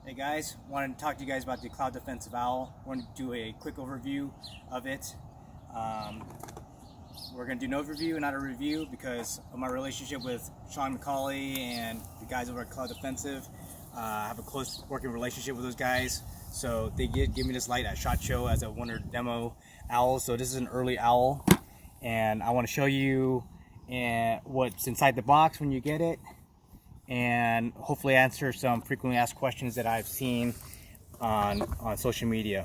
Hey guys, wanted to talk to you guys about the Cloud Defensive Owl. We're going to do a quick overview of it. We're going to do an overview, not a review, because of my relationship with Sean McCauley and the guys over at Cloud Defensive. I have a close working relationship with those guys, so they give me this light at SHOT Show as a Wonder demo owl. So this is an early owl, and I want to show you what's inside the box when you get it, and hopefully answer some frequently asked questions that I've seen on social media.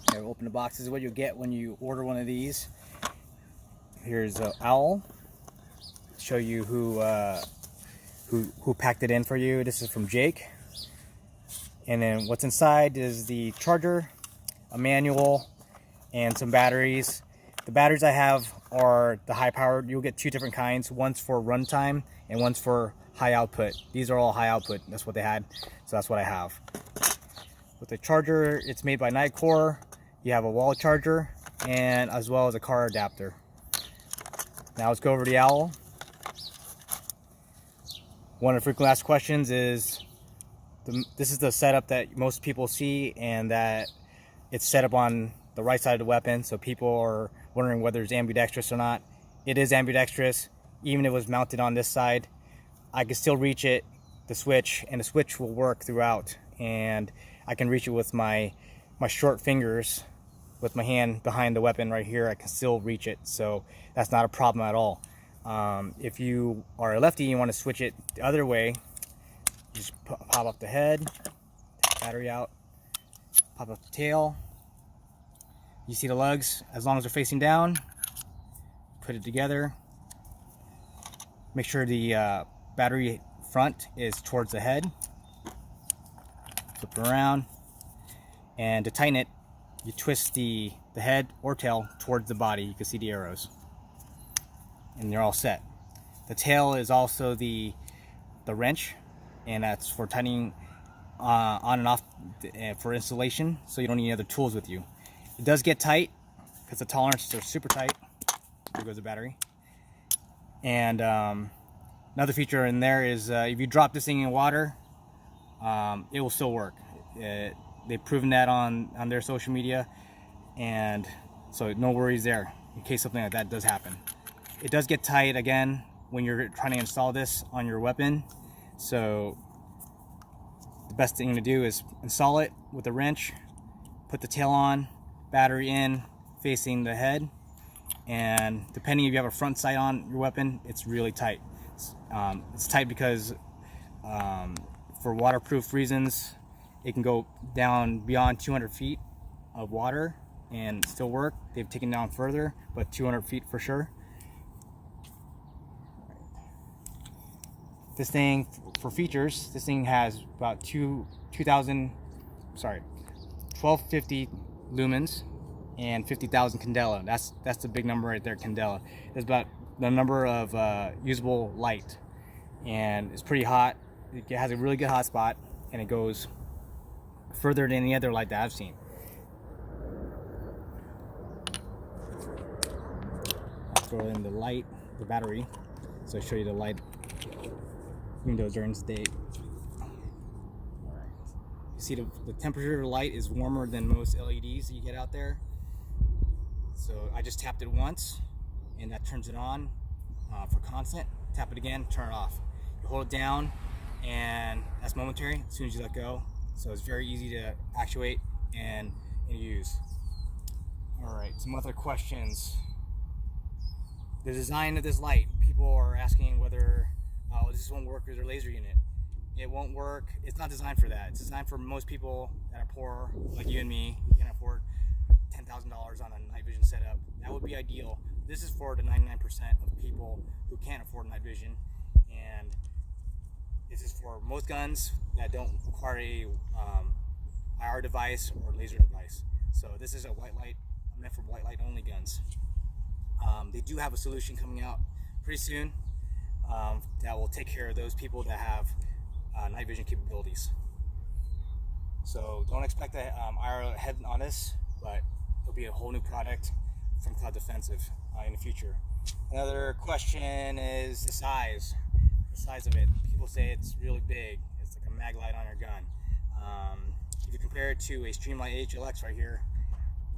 Okay, we'll open the box. This is what you'll get when you order one of these. Here's an owl. Show you who packed it in for you. This is from Jake. And then what's inside is the charger, a manual, and some batteries. The batteries I have are the high powered. You'll get two different kinds. One's for runtime and one's for high output. These are all high output. That's what they had, so that's what I have. With the charger, it's made by Nightcore. You have a wall charger and as well as a car adapter. Now let's go over the owl. One of the frequently asked questions is, this is the setup that most people see, and that it's set up on the right side of the weapon, so people are wondering whether it's ambidextrous or not. It is ambidextrous. Even if it was mounted on this side, I can still reach it, the switch, and the switch will work throughout, and I can reach it with my short fingers, with my hand behind the weapon right here. I can still reach it, so that's not a problem at all. If you are a lefty and you want to switch it the other way, you just pop up the head, take the battery out, pop up the tail. You see the lugs, as long as they're facing down, put it together. Make sure the battery front is towards the head. Flip it around, and to tighten it, you twist the head or tail towards the body. You can see the arrows, and you're all set. The tail is also the wrench, and that's for tightening on and off for installation, so you don't need any other tools with you. It does get tight because the tolerances are super tight. There goes the battery. And another feature in there is if you drop this thing in water, it will still work. They've proven that on their social media, and so no worries there in case something like that does happen. It does get tight again when you're trying to install this on your weapon, so the best thing to do is install it with a wrench, put the tail on, battery in, facing the head, and depending if you have a front sight on your weapon, it's really tight. It's tight because for waterproof reasons, it can go down beyond 200 feet of water and still work. They've taken down further, but 200 feet for sure. This thing, for features, this thing has about 1250 lumens and 50,000 Candela. That's the big number right there, Candela. It's about the number of usable light, and it's pretty hot. It has a really good hot spot, and it goes further than any other light that I've seen. I'll throw in the light, the battery, so I'll show you the light windows during the day. You see the temperature of the light is warmer than most LEDs you get out there. So I just tapped it once, and that turns it on for constant. Tap it again, turn it off. You hold it down, and that's momentary as soon as you let go. So it's very easy to actuate and use. Alright, some other questions. The design of this light. People are asking whether this won't work with their laser unit. It won't work. It's not designed for that. It's designed for most people that are poor, like you and me, who can afford $10,000 on a night vision setup. That would be ideal. This is for the 99% of people who can't afford night vision, and this is for most guns that don't require a IR device or laser device. So this is a white light, meant for white light only guns. They do have a solution coming out pretty soon that will take care of those people that have night vision capabilities. So don't expect a IR head on this, but it'll be a whole new product from Cloud Defensive in the future. Another question is the size of it. People say it's really big. It's like a mag light on your gun. compare it to a Streamlight HLX right here,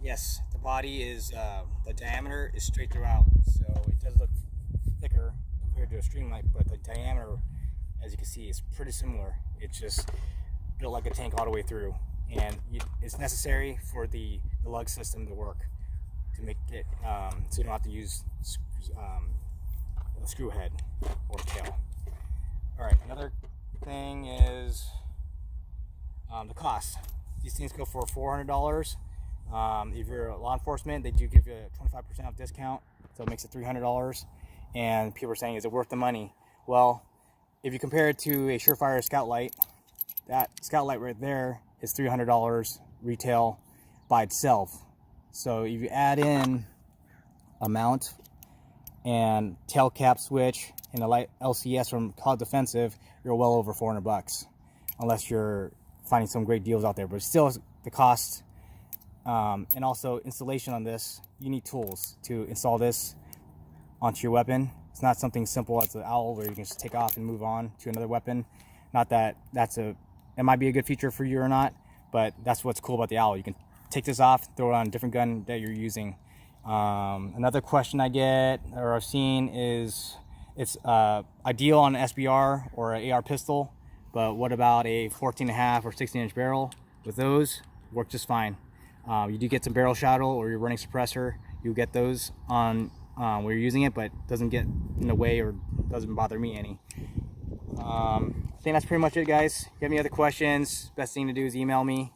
yes, the body is, the diameter is straight throughout, so it does look thicker compared to a Streamlight, but the diameter, as you can see, is pretty similar. It's just built like a tank all the way through, and it's necessary for the lug system to work, to make it so you don't have to use a screw head or tail. Alright, another thing is the cost. These things go for $400. If you're law enforcement, they do give you a 25% off discount, so it makes it $300. And people are saying, is it worth the money? Well, if you compare it to a Surefire Scout Light, that Scout Light right there is $300 retail by itself. So if you add in a mount and tail cap switch and a light LCS from Cloud Defensive, you're well over $400, unless you're finding some great deals out there. But still, the cost and also installation on this, you need tools to install this onto your weapon. It's not something simple as the owl where you can just take off and move on to another weapon. Not that it might be a good feature for you or not, but that's what's cool about the owl. You can take this off, throw it on a different gun that you're using. Another question I get or I've seen is, it's ideal on an SBR or an AR pistol, but what about a 14.5 or 16-inch barrel? With those, work just fine. You do get some barrel shadow, or you're running suppressor, you'll get those on where you're using it, but doesn't get in the way or doesn't bother me any. I think that's pretty much it, guys. If you have any other questions, best thing to do is email me.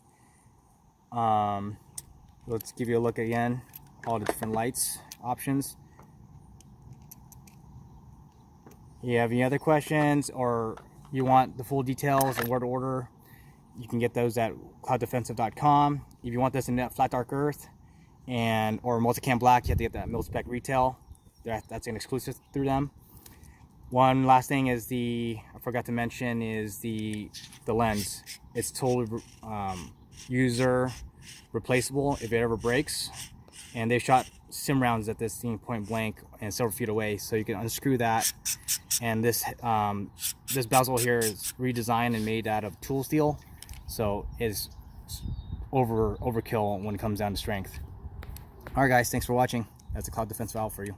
Let's give you a look again, all the different lights options. If you have any other questions or you want the full details and where to order, you can get those at clouddefensive.com. If you want this in flat dark earth or multicam black, you have to get that mil-spec retail. That's an exclusive through them. One last thing is I forgot to mention, is the lens. It's totally user replaceable if it ever breaks. And they've shot sim rounds at this thing point blank and several feet away, so you can unscrew that. And this bezel here is redesigned and made out of tool steel, so it's overkill when it comes down to strength. Alright guys, thanks for watching. That's a Cloud Defensive Owl for you.